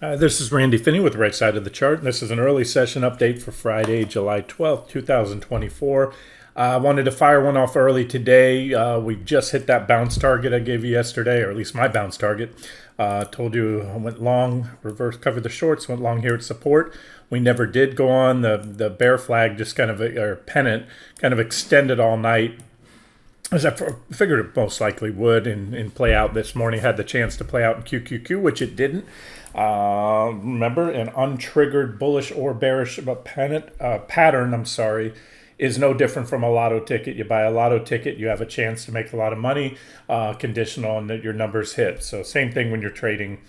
This is Randy Finney with the Right Side of the Chart. And this is an early session update for Friday, July 12th, 2024. I wanted to fire one off early today. We just hit that bounce target I gave you yesterday, or at least my bounce target. Told you I went long, reverse covered the shorts, went long here at support. We never did go on. The bear flag just kind of, or pennant, kind of extended all night. As I figured it most likely would and play out this morning. Had the chance to play out in QQQ, which it didn't. Remember, an untriggered bullish or bearish pattern, is no different from a lotto ticket. You buy a lotto ticket, you have a chance to make a lot of money, conditional on that your numbers hit. So same thing when you're trading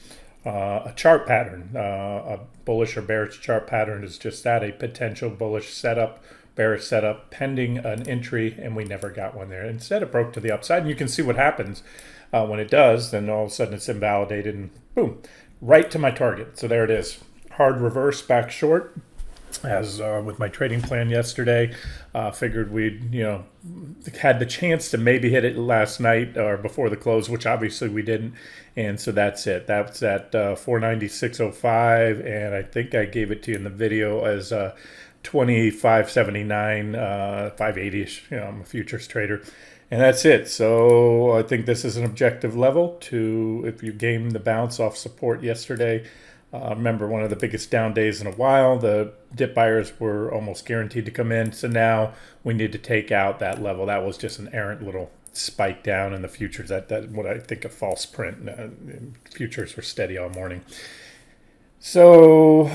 a chart pattern. A bullish or bearish chart pattern is just that, a potential bullish setup, bearish setup, pending an entry, and we never got one there. Instead, it broke to the upside, and you can see what happens when it does. Then all of a sudden it's invalidated, and boom, right to my target. So there it is. Hard reverse back short. As with my trading plan yesterday, figured we'd, had the chance to maybe hit it last night or before the close, which obviously we didn't. And so that's it. That's at 496.05, and I think I gave it to you in the video as 25.79, 580ish. I'm a futures trader. And that's it. So I think this is an objective level to, if you game the bounce off support yesterday. Remember, one of the biggest down days in a while, the dip buyers were almost guaranteed to come in. So now we need to take out that level. That was just an errant little spike down in the futures. That what I think a false print. Futures were steady all morning. So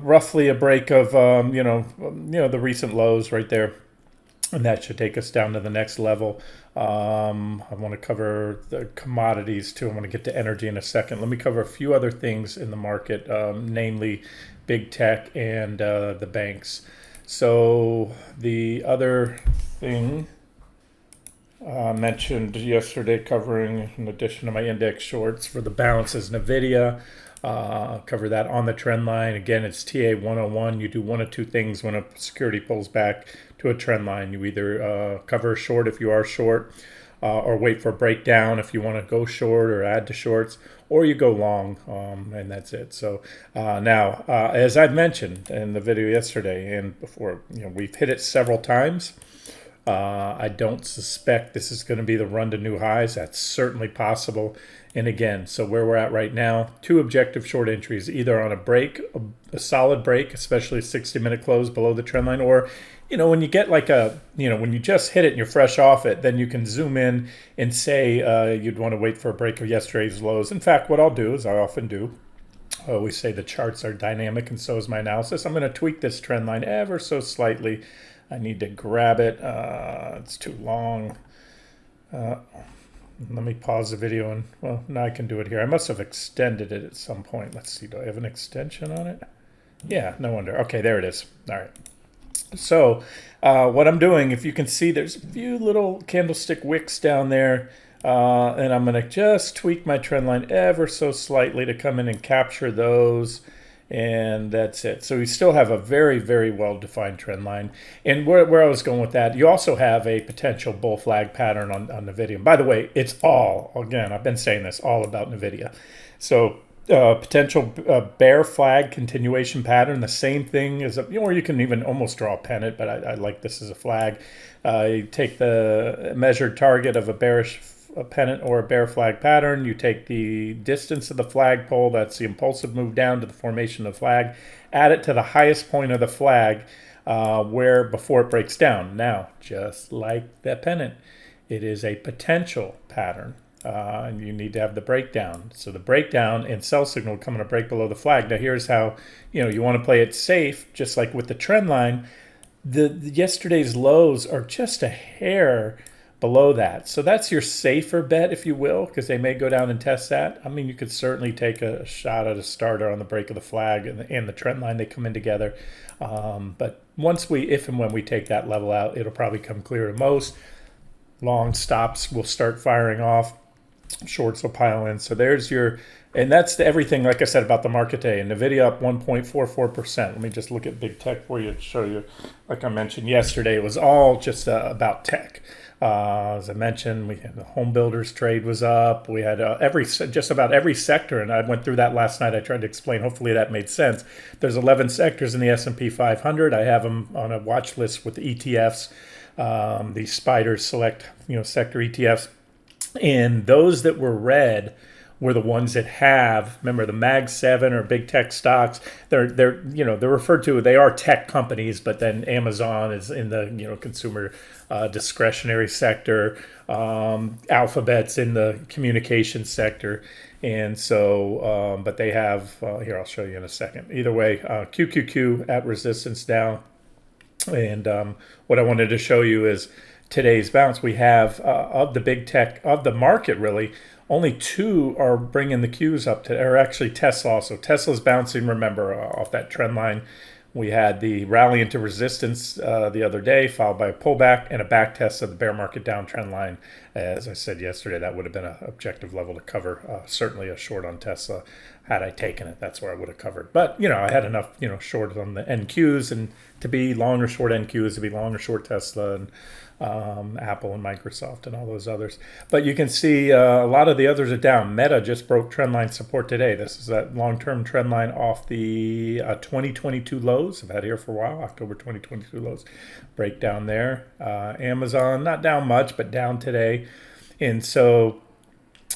roughly a break of the recent lows right there. And that should take us down to the next level. I want to cover the commodities too. I want to get to energy in a second. Let me cover a few other things in the market, namely big tech and the banks. So the other thing I mentioned yesterday, covering in addition to my index shorts for the bounce, is NVDA. Cover that on the trend line. Again, it's TA 101. You do one of two things when a security pulls back to a trend line. You either cover short if you are short, or wait for a breakdown if you want to go short or add to shorts, or you go long, and that's it. So now, as I've mentioned in the video yesterday and before, we've hit it several times. I don't suspect this is going to be the run to new highs. That's certainly possible. And again, so where we're at right now, two objective short entries, either on a break, a solid break, especially a 60-minute close below the trend line, or, when you get like when you just hit it and you're fresh off it, then you can zoom in and say you'd want to wait for a break of yesterday's lows. In fact, what I'll do is I often do. I always say the charts are dynamic, and so is my analysis. I'm going to tweak this trend line ever so slightly. I need to grab it. It's too long. Let me pause the video and, well, now I can do it here. I must have extended it at some point. Let's see. Do I have an extension on it? Yeah, no wonder. Okay, there it is. All right. So what I'm doing, if you can see, there's a few little candlestick wicks down there. And I'm going to just tweak my trend line ever so slightly to come in and capture those. And that's it. So we still have a very, very well-defined trend line. And where I was going with that, you also have a potential bull flag pattern on NVIDIA. By the way, it's all, again, I've been saying this, all about NVIDIA. So potential bear flag continuation pattern, the same thing as, or you can even almost draw a pennant, but I like this as a flag. You take the measured target of a bearish pennant or a bear flag pattern. You take the distance of the flagpole, that's the impulsive move down to the formation of the flag, add it to the highest point of the flag where before it breaks down. Now, just like that pennant, it is a potential pattern, and you need to have the breakdown. So the breakdown and sell signal coming to break below the flag. Now here's how you want to play it safe, just like with the trend line. The yesterday's lows are just a hair below that. So that's your safer bet, if you will, because they may go down and test that. I mean, you could certainly take a shot at a starter on the break of the flag and the trend line. They come in together. But once if and when we take that level out, it'll probably come clear to most. Long stops will start firing off. Shorts will pile in. So there's your, and that's everything, like I said, about the market today. And NVIDIA up 1.44%. Let me just look at big tech for you to show you. Like I mentioned yesterday, it was all just about tech. As I mentioned, we had the home builders trade was up. We had just about every sector, and I went through that last night. I tried to explain. Hopefully that made sense. There's 11 sectors in the S&P 500. I have them on a watch list with the ETFs, the Spider Select, sector ETFs, and those that were red were the ones that have, remember, the Mag 7 or big tech stocks. They're referred to, they are tech companies, but then Amazon is in the consumer discretionary sector. Alphabet's in the communication sector. And so, but they have, here, I'll show you in a second. Either way, QQQ at resistance down. And what I wanted to show you is today's bounce. We have, of the big tech, of the market really, only two are bringing the Qs up to, or actually Tesla. So Tesla's bouncing, remember, off that trend line. We had the rally into resistance the other day, followed by a pullback and a back test of the bear market downtrend line. As I said yesterday, that would have been an objective level to cover. Certainly a short on Tesla. Had I taken it, that's where I would have covered. But, I had enough, short on the NQs, and to be long or short NQs, to be long or short Tesla, and Apple and Microsoft and all those others. But you can see a lot of the others are down. Meta just broke trendline support today. This is that long-term trend line off the 2022 lows. I've had here for a while, October 2022 lows. Breakdown there. Amazon, not down much, but down today. And so,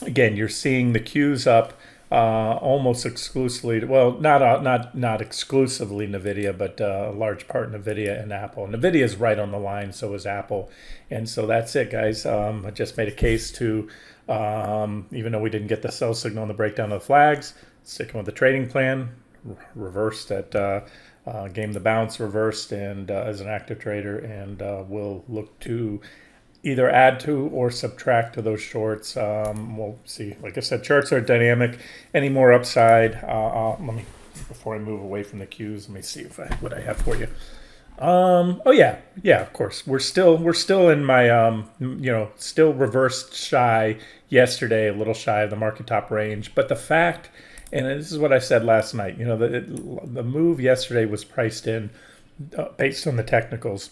again, you're seeing the Qs up almost exclusively, well, not exclusively NVIDIA, but a large part NVIDIA and Apple. NVIDIA is right on the line, so is Apple. And so that's it, guys. I just made a case to, even though we didn't get the sell signal on the breakdown of the flags, sticking with the trading plan, reversed at game the bounce, reversed, and as an active trader, and we'll look to either add to or subtract to those shorts. We'll see. Like I said, charts are dynamic. Any more upside? Let me, before I move away from the Qs, let me see what I have for you. Oh yeah, of course. We're still in my still reversed shy yesterday, a little shy of the market top range. But the fact, and this is what I said last night, the move yesterday was priced in based on the technicals.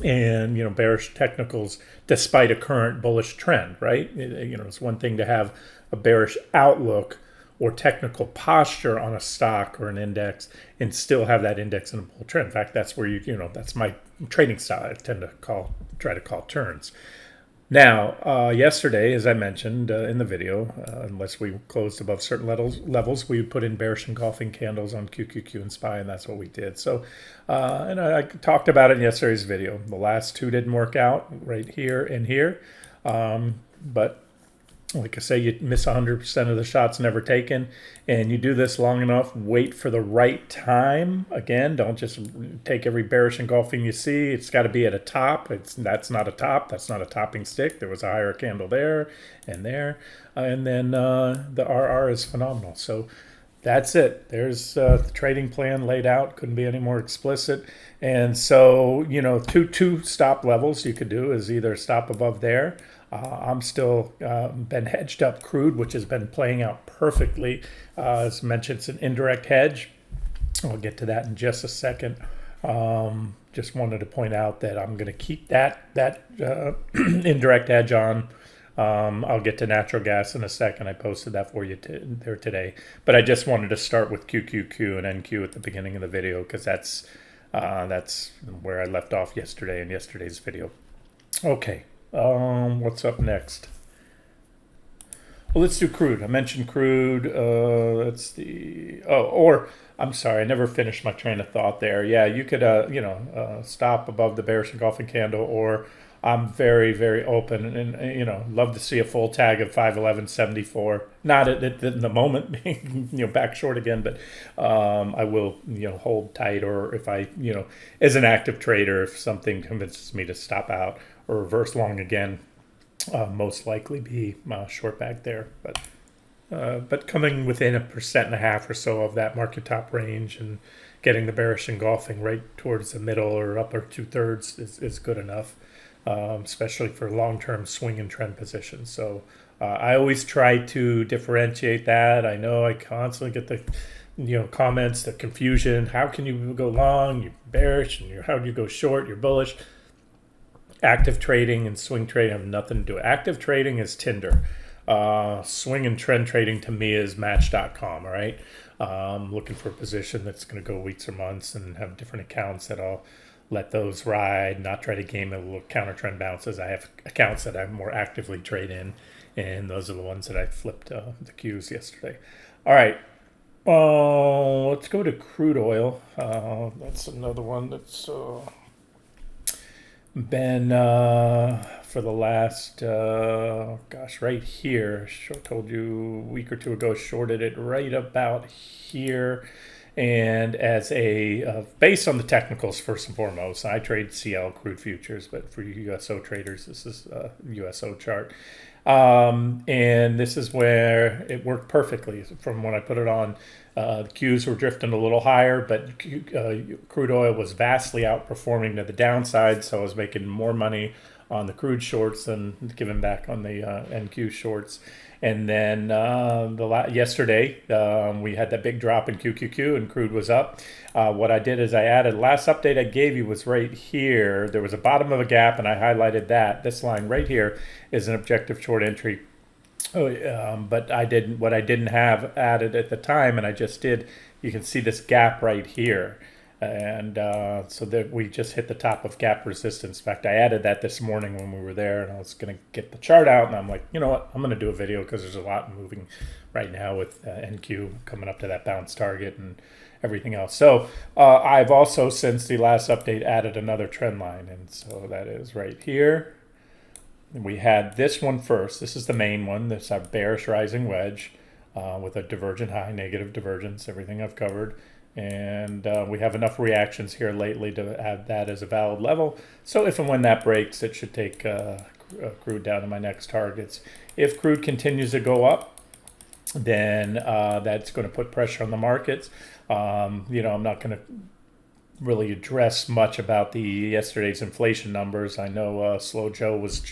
And bearish technicals despite a current bullish trend, right? It's one thing to have a bearish outlook or technical posture on a stock or an index and still have that index in a bull trend. In fact, that's where that's my trading style. I tend to try to call turns. Now, yesterday, as I mentioned in the video, unless we closed above certain levels, we would put in bearish engulfing candles on QQQ and SPY, and that's what we did. So, and I talked about it in yesterday's video. The last two didn't work out, right here and here. But like I say, you miss 100% of the shots never taken, and you do this long enough, wait for the right time. Again, don't just take every bearish engulfing you see. It's got to be at a top. That's not a top. That's not a topping stick. There was a higher candle there, and then the RR is phenomenal. So that's it. There's the trading plan laid out. Couldn't be any more explicit. And so, two stop levels you could do is either stop above there. I'm still been hedged up crude, which has been playing out perfectly. As mentioned, it's an indirect hedge. I'll get to that in just a second. Just wanted to point out that I'm going to keep that indirect hedge on. I'll get to natural gas in a second. I posted that for you there today. But I just wanted to start with QQQ and NQ at the beginning of the video because that's where I left off yesterday in yesterday's video. Okay. What's up next? Well, let's do crude. I mentioned crude. I'm sorry, I never finished my train of thought there. Yeah, you could, stop above the bearish engulfing candle, or I'm very, very open and love to see a full tag of 511.74. Not at the moment being, back short again, but I will, hold tight, or if I, as an active trader, if something convinces me to stop out or reverse long again, most likely be short back there. But coming within 1.5% or so of that market top range and getting the bearish engulfing right towards the middle or upper 2/3 is good enough, especially for long-term swing and trend positions. So I always try to differentiate that. I know I constantly get the comments, the confusion. How can you go long? You're bearish, and how do you go short? You're bullish. Active trading and swing trading have nothing to do. Active trading is Tinder. Swing and trend trading to me is Match.com. All right. Looking for a position that's going to go weeks or months and have different accounts that I'll let those ride, not try to game a little counter trend bounces. I have accounts that I more actively trade in, and those are the ones that I flipped the Qs yesterday. All right. Let's go to crude oil. That's another one that's been for the last right here. I told you a week or two ago, shorted it right about here. And as a based on the technicals, first and foremost, I trade CL crude futures, but for USO traders, this is a USO chart. And this is where it worked perfectly from when I put it on. The Qs were drifting a little higher, but crude oil was vastly outperforming to the downside, so I was making more money on the crude shorts than giving back on the NQ shorts. And then yesterday, we had that big drop in QQQ and crude was up. What I did is I added, last update I gave you was right here. There was a bottom of a gap and I highlighted that. This line right here is an objective short entry. But what I didn't have added at the time, and I just did, you can see this gap right here. And so that we just hit the top of gap resistance. In fact, I added that this morning when we were there, and I was going to get the chart out, and I'm like, you know what, I'm going to do a video because there's a lot moving right now with NQ coming up to that bounce target and everything else. So I've also, since the last update, added another trend line, and so that is right here. And we had this one first. This is the main one. This is our bearish rising wedge with a divergent high, negative divergence, everything I've covered. And we have enough reactions here lately to have that as a valid level. So if and when that breaks, it should take crude down to my next targets. If crude continues to go up, then that's going to put pressure on the markets. I'm not going to really address much about yesterday's inflation numbers. I know Slow Joe was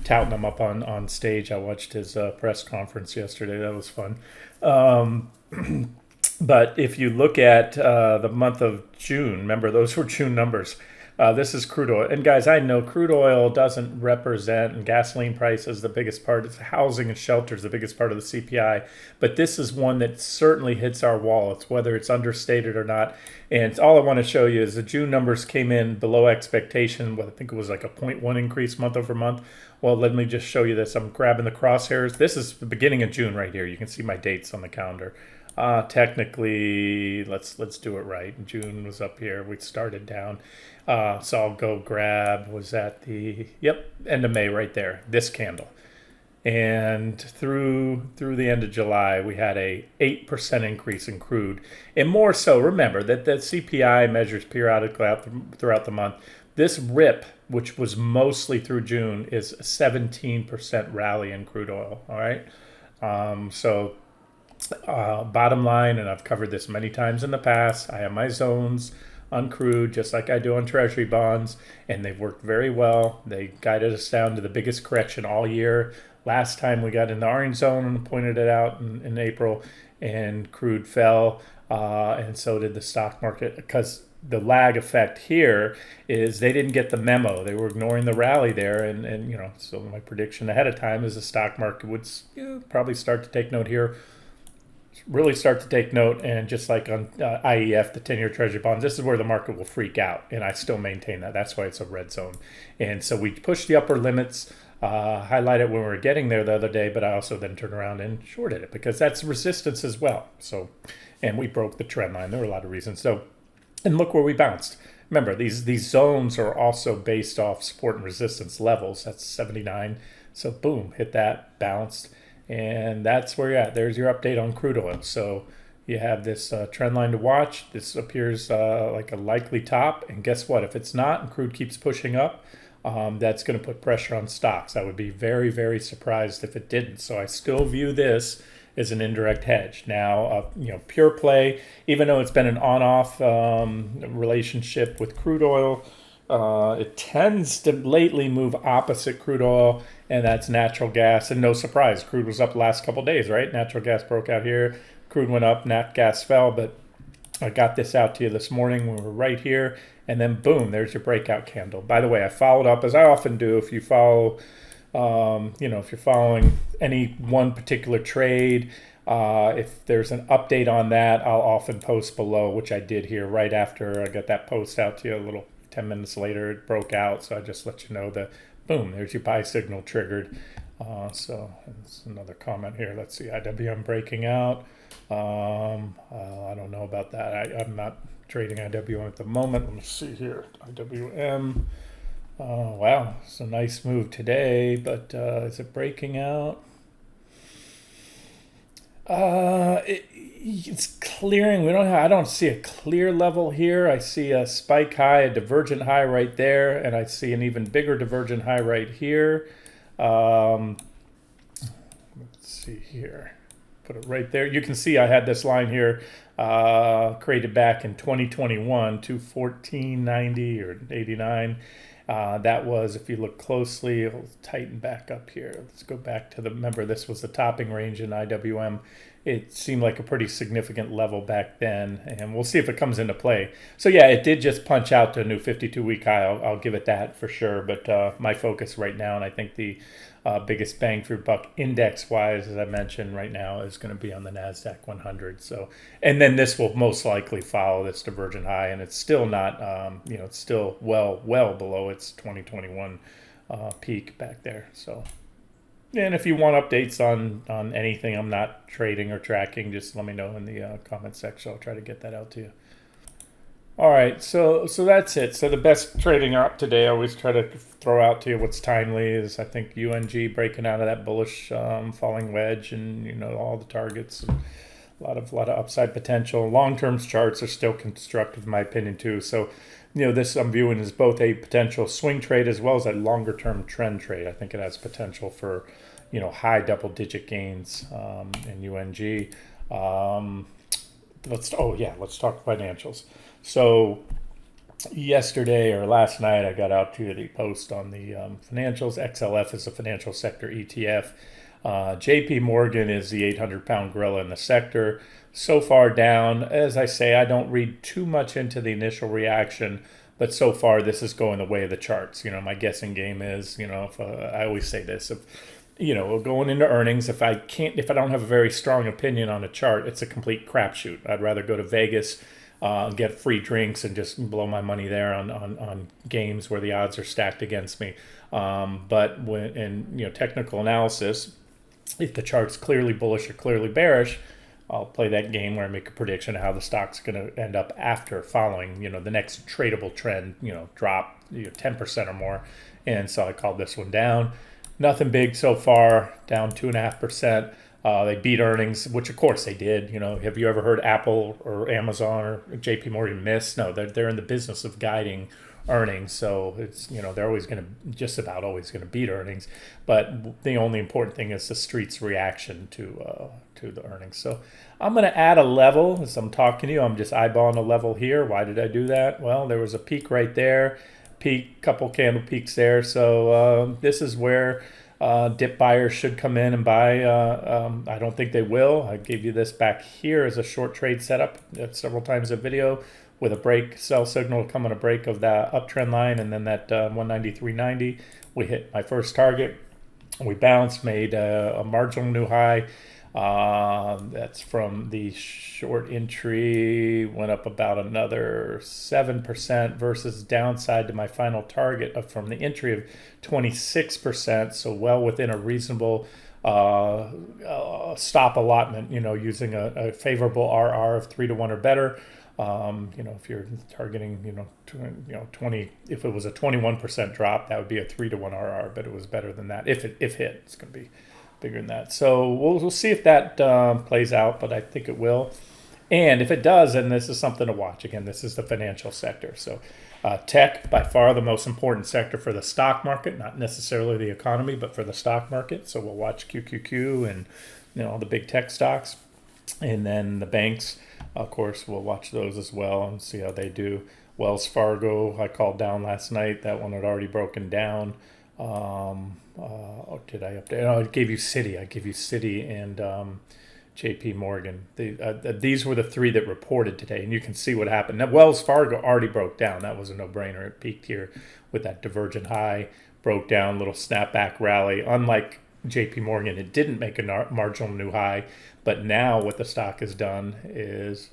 touting them up on stage. I watched his press conference yesterday. That was fun. But if you look at the month of June, remember those were June numbers. This is crude oil. And guys, I know crude oil doesn't represent, and gasoline price is the biggest part. It's housing and shelter is the biggest part of the CPI. But this is one that certainly hits our wallets, whether it's understated or not. And all I want to show you is the June numbers came in below expectation. I think it was like a 0.1 increase month over month. Well, let me just show you this. I'm grabbing the crosshairs. This is the beginning of June right here. You can see my dates on the calendar. Technically, let's do it right. June was up here. We started down. So I'll go grab, was at the, end of May right there, this candle. And through the end of July, we had a 8% increase in crude. And more so, remember that the CPI measures periodically throughout the month. This rip, which was mostly through June, is a 17% rally in crude oil, all right? Bottom line, and I've covered this many times in the past, I have my zones on crude just like I do on treasury bonds, and they've worked very well. They guided us down to the biggest correction all year. Last time we got in the orange zone and pointed it out in April, and crude fell, and so did the stock market, because the lag effect here is they didn't get the memo. They were ignoring the rally there, and so my prediction ahead of time is the stock market would probably start to take note here. Really start to take note, and just like on IEF, the 10-year treasury bonds, this is where the market will freak out, and I still maintain that. That's why it's a red zone. And so we pushed the upper limits, highlighted when we were getting there the other day, but I also then turned around and shorted it because that's resistance as well. So, and we broke the trend line. There were a lot of reasons. So, and look where we bounced. Remember, these zones are also based off support and resistance levels. That's 79. So boom, hit that, bounced. And that's where you're at. There's your update on crude oil. So you have this trend line to watch. This appears like a likely top. And guess what? If it's not and crude keeps pushing up, that's going to put pressure on stocks. I would be very, very surprised if it didn't. So I still view this as an indirect hedge. Now, pure play, even though it's been an on-off relationship with crude oil, it tends to lately move opposite crude oil, and that's natural gas. And no surprise, crude was up the last couple of days, right? Natural gas broke out here, crude went up, nat gas fell, but I got this out to you this morning when we were right here, and then boom, there's your breakout candle. By the way, I followed up, as I often do. If you follow, if you're following any one particular trade, if there's an update on that, I'll often post below, which I did here right after I got that post out to you. A little 10 minutes later, it broke out, so I just let you know that boom, there's your buy signal triggered. So that's another comment here. Let's see, IWM breaking out. I don't know about that. I'm not trading IWM at the moment. Let me see here. IWM. Wow, it's a nice move today, but is it breaking out? It's clearing. I don't see a clear level here. I see a spike high, a divergent high right there, and I see an even bigger divergent high right here. Let's see here. Put it right there. You can see I had this line here created back in 2021 to 1490 or 89. That was, if you look closely, it'll tighten back up here. Let's go back to remember this was the topping range in IWM. It seemed like a pretty significant level back then, and we'll see if it comes into play. So yeah, it did just punch out to a new 52-week high. I'll give it that for sure, but my focus right now, and I think the biggest bang for buck index-wise, as I mentioned right now, is going to be on the NASDAQ 100. So, and then this will most likely follow this divergent high, and it's still not, it's still well below its 2021 peak back there. So. And if you want updates on anything I'm not trading or tracking, just let me know in the comment section. I'll try to get that out to you. All right, so that's it. So the best trading up today, I always try to throw out to you what's timely, is I think UNG breaking out of that bullish falling wedge, and all the targets. And a lot of upside potential. Long-term charts are still constructive in my opinion too. So this I'm viewing as both a potential swing trade as well as a longer-term trend trade. I think it has potential for high double-digit gains in UNG. Let's talk financials. So yesterday or last night, I got out to you the post on the financials. XLF is a financial sector ETF. JP Morgan is the 800-pound gorilla in the sector. So far down, as I say, I don't read too much into the initial reaction, but so far this is going the way of the charts. My guessing game is, if I always say this, if going into earnings, if I don't have a very strong opinion on a chart, it's a complete crapshoot. I'd rather go to Vegas, get free drinks, and just blow my money there on games where the odds are stacked against me. But when in technical analysis, if the chart's clearly bullish or clearly bearish, I'll play that game where I make a prediction of how the stock's going to end up after following, the next tradable trend, drop 10% or more. And so I called this one down. Nothing big so far, down 2.5%. They beat earnings, which of course they did. Have you ever heard Apple or Amazon or JP Morgan miss? No, they're in the business of guiding earnings, so it's they're always going to just always going to beat earnings. But the only important thing is the street's reaction to the earnings. So I'm going to add a level as I'm talking to you. I'm just eyeballing a level here. Why did I do that? Well, there was a peak right there, couple candle peaks there. So this is where dip buyers should come in and buy. I don't think they will. I gave you this back here as a short trade setup several times a video with a break, sell signal coming a break of that uptrend line, and then that 193.90. We hit my first target. We bounced, made a marginal new high. That's from the short entry, went up about another 7% versus downside to my final target from the entry of 26%. So well within a reasonable stop allotment, using a favorable RR of 3-to-1 or better. If you're targeting, 20, if it was a 21% drop, that would be a 3-to-1 RR, but it was better than that. If hit, it's going to be bigger than that. So we'll see if that plays out, but I think it will. And if it does, then this is something to watch. Again, this is the financial sector. So tech, by far the most important sector for the stock market, not necessarily the economy, but for the stock market. So we'll watch QQQ and all the big tech stocks. And then the banks, of course, we'll watch those as well and see how they do. Wells Fargo, I called down last night. That one had already broken down. Did I update? Oh, I gave you Citi. I gave you Citi and JP Morgan. These were the three that reported today, and you can see what happened. Now, Wells Fargo already broke down. That was a no-brainer. It peaked here with that divergent high, broke down, little snapback rally. Unlike JP Morgan, it didn't make a marginal new high, but now what the stock has done is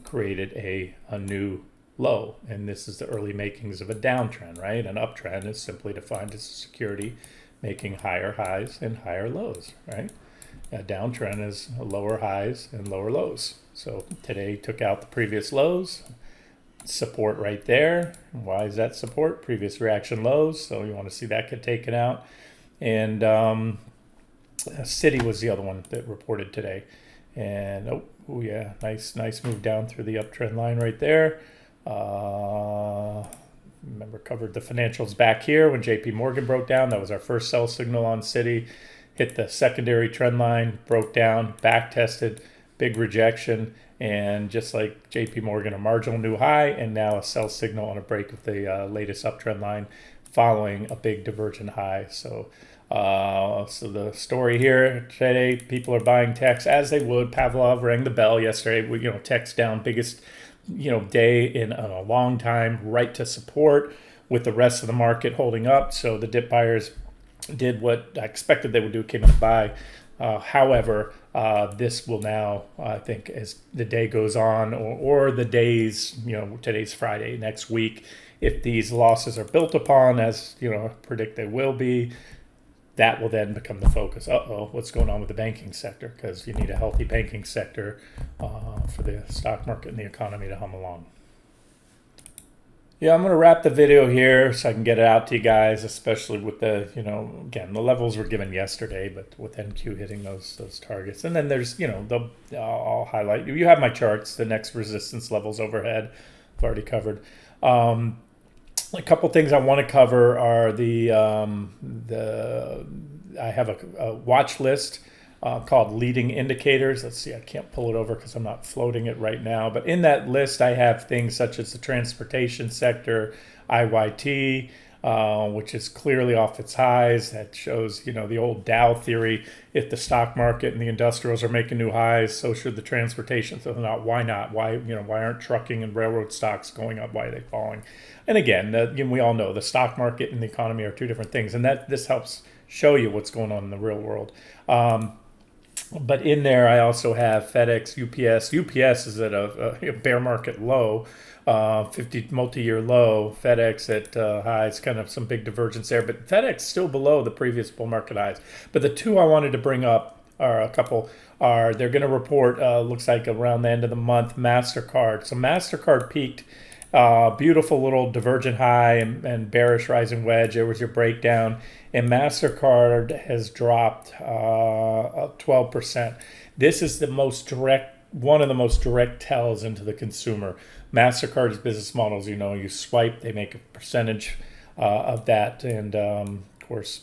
created a new low, and this is the early makings of a downtrend, right? An uptrend is simply defined as security making higher highs and higher lows, right? A downtrend is lower highs and lower lows. So today took out the previous lows, support right there. Why is that support? Previous reaction lows, so you want to see that get taken out. And Citi was the other one that reported today. And oh yeah, nice move down through the uptrend line right there. Remember, covered the financials back here when JP Morgan broke down. That was our first sell signal on Citi. Hit the secondary trend line, broke down, back tested, big rejection, and just like JP Morgan, a marginal new high, and now a sell signal on a break of the latest uptrend line following a big divergent high. So the story here today, people are buying techs as they would. Pavlov rang the bell yesterday. Techs down, biggest day in a long time, right to support, with the rest of the market holding up. So the dip buyers did what I expected they would do, came in to buy. However, this will now, I think, as the day goes on, or the days, today's Friday, next week, if these losses are built upon, as predict they will be, that will then become the focus. What's going on with the banking sector? Because you need a healthy banking sector for the stock market and the economy to hum along. Yeah, I'm going to wrap the video here so I can get it out to you guys, especially with the, again, the levels were given yesterday, but with NQ hitting those targets. And then there's, I'll highlight, you have my charts, the next resistance levels overhead, I've already covered. A couple things I want to cover are I have a watch list called leading indicators. Let's see, I can't pull it over because I'm not floating it right now. But in that list, I have things such as the transportation sector, IYT, which is clearly off its highs. That shows, the old Dow theory. If the stock market and the industrials are making new highs, so should the transportation. So why not? Why aren't trucking and railroad stocks going up? Why are they falling? And again, we all know the stock market and the economy are two different things, and this helps show you what's going on in the real world. But in there, I also have FedEx, UPS. UPS is at a bear market low, 50 multi-year low. FedEx at highs, kind of some big divergence there. But FedEx still below the previous bull market highs. But the two I wanted to bring up are they're going to report, looks like around the end of the month, MasterCard. So MasterCard peaked. Beautiful little divergent high and bearish rising wedge. There was your breakdown. And MasterCard has dropped 12%. This is one of the most direct tells into the consumer. MasterCard's business models, you swipe, they make a percentage of that, and of course,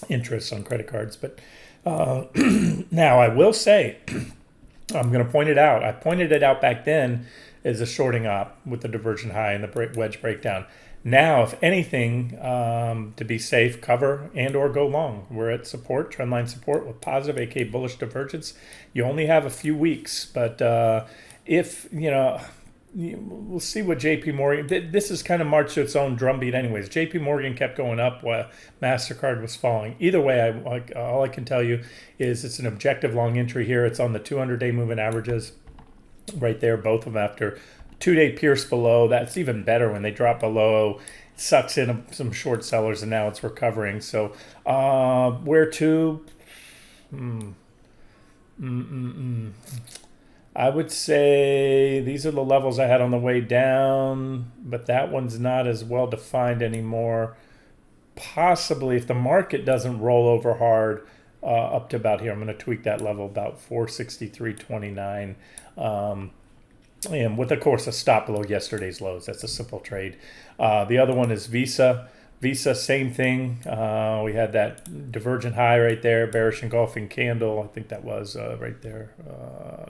interest on credit cards. But now I will say, I'm going to point it out. I pointed it out back then as a shorting op with the divergent high and the wedge breakdown. Now, if anything, to be safe, cover and or go long. We're at support, trendline support with positive, aka bullish divergence. You only have a few weeks, but if, we'll see what JP Morgan, this is kind of marched to its own drumbeat anyways. JP Morgan kept going up while MasterCard was falling. Either way, all I can tell you is it's an objective long entry here. It's on the 200-day moving averages right there, both of them after 2-day pierce below. That's even better when they drop below. It sucks in some short sellers, and now it's recovering. So where to? I would say these are the levels I had on the way down, but that one's not as well defined anymore. Possibly if the market doesn't roll over hard up to about here, I'm going to tweak that level about 463.29. And with, of course, a stop below yesterday's lows. That's a simple trade. The other one is Visa. Visa, same thing. We had that divergent high right there, bearish engulfing candle. I think that was right there.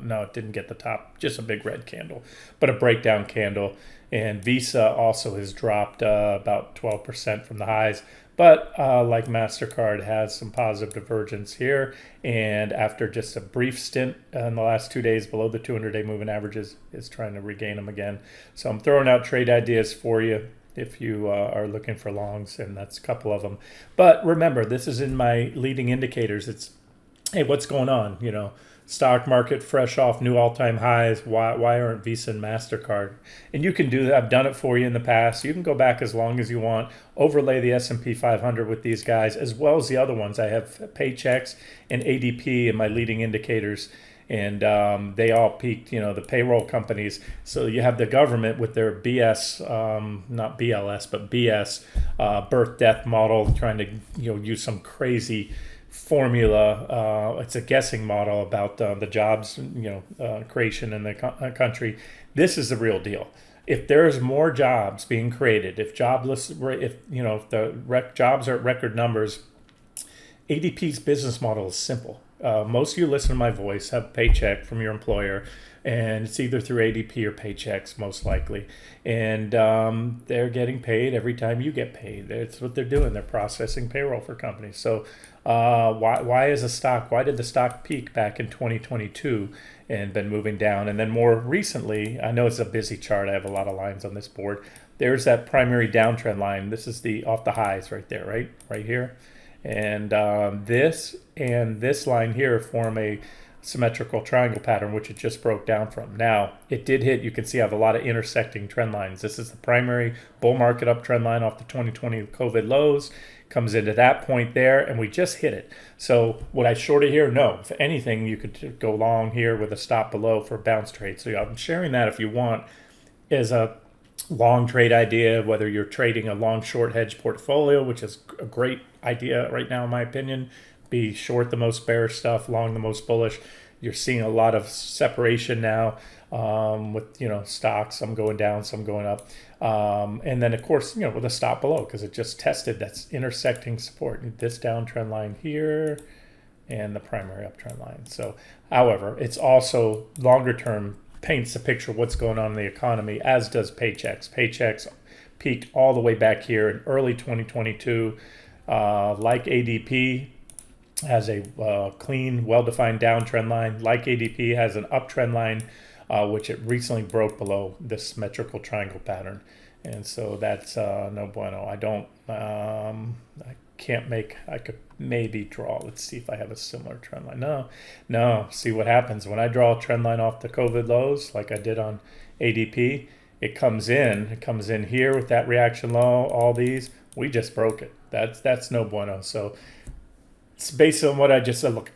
No, it didn't get the top, just a big red candle, but a breakdown candle. And Visa also has dropped about 12% from the highs. But like MasterCard has some positive divergence here. And after just a brief stint in the last 2 days below the 200-day moving averages, is trying to regain them again. So I'm throwing out trade ideas for you if you are looking for longs, and that's a couple of them. But remember, this is in my leading indicators. It's, hey, what's going on? You know, stock market fresh off new all-time highs. Why aren't Visa and MasterCard? And you can do that. I've done it for you in the past. You can go back as long as you want, overlay the S&P 500 with these guys, as well as the other ones. I have Paychex and ADP in my leading indicators. And they all peaked, you know, the payroll companies. So you have the government with their BS, not BLS, but BS birth death model, trying to, you know, use some crazy formula. It's a guessing model about the jobs, you know, creation in the country. This is the real deal. If there's more jobs being created, if jobless, if you know, if the jobs are at record numbers, ADP's business model is simple. Most of you listen to my voice have a paycheck from your employer, and it's either through ADP or Paychex, most likely. And they're getting paid every time you get paid. That's what they're doing. They're processing payroll for companies. So why did the stock peak back in 2022 and been moving down? And then more recently, I know it's a busy chart. I have a lot of lines on this board. There's that primary downtrend line. This is the off the highs right there, right here. And this line here form a symmetrical triangle pattern, which it just broke down from. Now, it did hit, you can see I have a lot of intersecting trend lines. This is the primary bull market uptrend line off the 2020 COVID lows, comes into that point there, and we just hit it. So would I short it here? No. If anything, you could go long here with a stop below for a bounce trade. So I'm sharing that if you want as a long trade idea, whether you're trading a long short hedge portfolio, which is a great idea right now in my opinion. Be short the most bearish stuff, long the most bullish. You're seeing a lot of separation now with, you know, stocks, some going down, some going up, and then of course, you know, with a stop below because it just tested that's intersecting support, this downtrend line here and the primary uptrend line. So however, it's also longer term paints a picture of what's going on in the economy, as does Paychex. Paychex peaked all the way back here in early 2022. Like ADP, has a clean, well-defined downtrend line. Like ADP, has an uptrend line, which it recently broke below this symmetrical triangle pattern. And so that's no bueno. I could maybe draw. Let's see if I have a similar trend line. No. See what happens when I draw a trend line off the COVID lows, like I did on ADP. It comes in here with that reaction low. All these, we just broke it. That's no bueno. So it's based on what I just said. Look,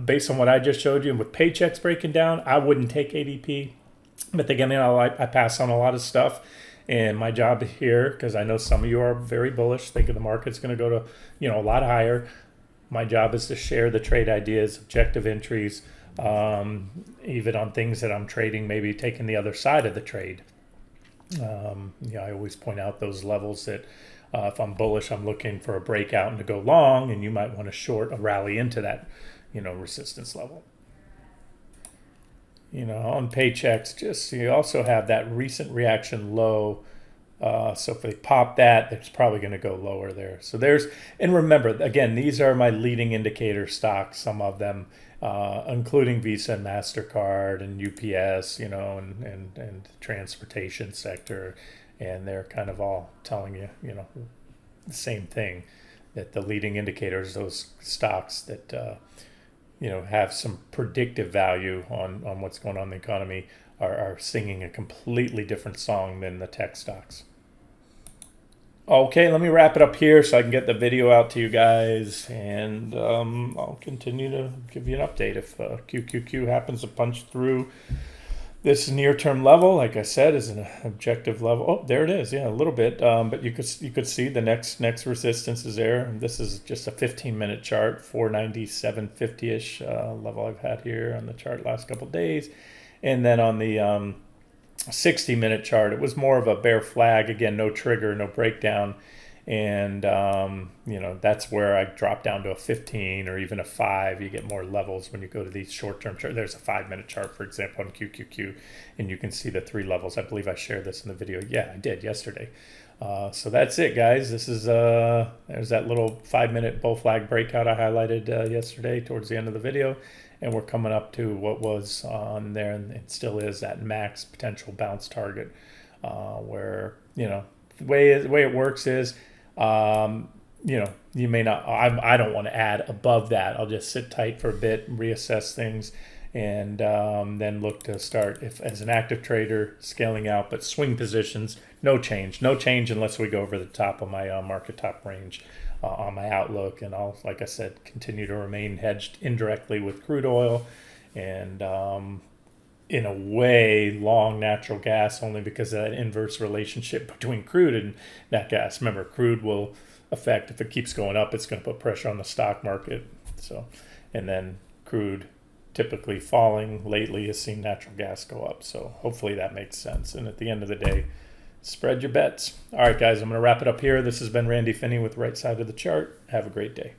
based on what I just showed you, and with Paychex breaking down, I wouldn't take ADP. But again, you know, I pass on a lot of stuff. And my job here, because I know some of you are very bullish, thinking the market's going to go to, you know, a lot higher. My job is to share the trade ideas, objective entries, even on things that I'm trading, maybe taking the other side of the trade. I always point out those levels that if I'm bullish, I'm looking for a breakout and to go long, and you might want to short a rally into that, you know, resistance level. You know, on Paychex, just you also have that recent reaction low. So if they pop that, it's probably going to go lower there. So and remember, again, these are my leading indicator stocks, some of them, including Visa and MasterCard and UPS, you know, and transportation sector. And they're kind of all telling you, you know, the same thing, that the leading indicators, those stocks that, you know, have some predictive value on what's going on in the economy are singing a completely different song than the tech stocks. Okay, let me wrap it up here so I can get the video out to you guys, and I'll continue to give you an update if QQQ happens to punch through this near-term level. Like I said, is an objective level. Oh, there it is. Yeah, a little bit. But you could see the next resistance is there. And this is just a 15-minute chart, 497.50-ish level I've had here on the chart last couple of days. And then on the 60-minute chart, it was more of a bear flag. Again, no trigger, no breakdown. And, you know, that's where I drop down to a 15 or even a 5. You get more levels when you go to these short-term charts. There's a 5-minute chart, for example, on QQQ, and you can see the 3 levels. I believe I shared this in the video. Yeah, I did yesterday. So that's it, guys. This is there's that little 5-minute bull flag breakout I highlighted yesterday towards the end of the video, and we're coming up to what was on there, and it still is that max potential bounce target, where the way it works is, you may not. I don't want to add above that. I'll just sit tight for a bit, reassess things, and then look to start if as an active trader scaling out, but swing positions, no change unless we go over the top of my market top range on my outlook, and I'll, like I said, continue to remain hedged indirectly with crude oil, and in a way long natural gas, only because of that inverse relationship between crude and nat gas. Remember, crude will affect, if it keeps going up, it's going to put pressure on the stock market. So, and then crude typically falling lately has seen natural gas go up. So hopefully that makes sense. And at the end of the day, spread your bets. All right, guys, I'm going to wrap it up here. This has been Randy Finney with Right Side of the Chart. Have a great day.